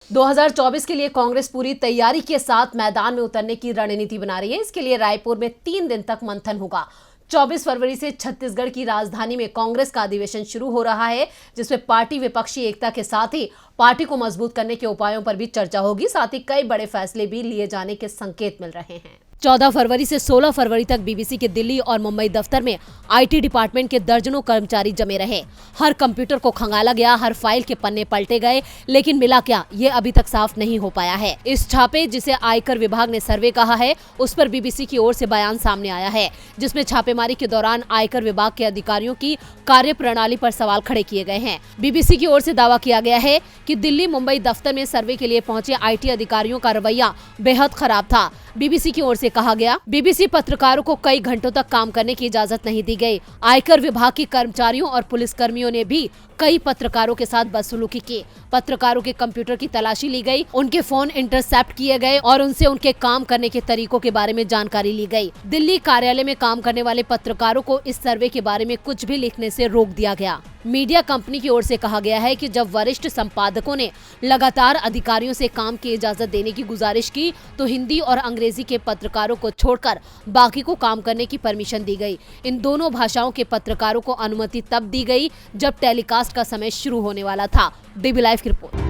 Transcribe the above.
2024 के लिए कांग्रेस पूरी तैयारी के साथ मैदान में उतरने की रणनीति बना रही है। इसके लिए रायपुर में 3 दिन तक मंथन होगा। 24 फरवरी से छत्तीसगढ़ की राजधानी में कांग्रेस का अधिवेशन शुरू हो रहा है, जिसमें पार्टी विपक्षी एकता के साथ ही पार्टी को मजबूत करने के उपायों पर भी चर्चा होगी। साथ ही कई बड़े फैसले भी लिए जाने के संकेत मिल रहे हैं। 14 फरवरी से 16 फरवरी तक बीबीसी के दिल्ली और मुंबई दफ्तर में आईटी डिपार्टमेंट के दर्जनों कर्मचारी जमे रहे। हर कंप्यूटर को खंगाला गया, हर फाइल के पन्ने पलटे गए, लेकिन मिला क्या, ये अभी तक साफ नहीं हो पाया है। इस छापे, जिसे आयकर विभाग ने सर्वे कहा है, उस पर बीबीसी की ओर से बयान सामने आया है, जिसमें छापेमारी के दौरान आयकर विभाग के अधिकारियों की कार्यप्रणाली पर सवाल खड़े किए गए हैं। बीबीसी की ओर से दावा किया गया है कि दिल्ली मुंबई दफ्तर में सर्वे के लिए पहुंचे आईटी अधिकारियों का रवैया बेहद खराब था। बीबीसी की ओर से कहा गया, बीबीसी पत्रकारों को कई घंटों तक काम करने की इजाजत नहीं दी गई। आयकर विभाग के कर्मचारियों और पुलिस कर्मियों ने भी कई पत्रकारों के साथ बदसलूकी की। पत्रकारों के कंप्यूटर की तलाशी ली गई, उनके फोन इंटरसेप्ट किए गए और उनसे उनके काम करने के तरीकों के बारे में जानकारी ली गई। दिल्ली कार्यालय में काम करने वाले पत्रकारों को इस सर्वे के बारे में कुछ भी लिखने से रोक दिया गया। मीडिया कंपनी की ओर से कहा गया है कि जब वरिष्ठ संपादकों ने लगातार अधिकारियों से काम की इजाजत देने की गुजारिश की, तो हिंदी और अंग्रेजी के पत्रकारों को छोड़कर बाकी को काम करने की परमिशन दी गई। इन दोनों भाषाओं के पत्रकारों को अनुमति तब दी गई जब टेलीकास्ट का समय शुरू होने वाला था। डीबी लाइव की रिपोर्ट।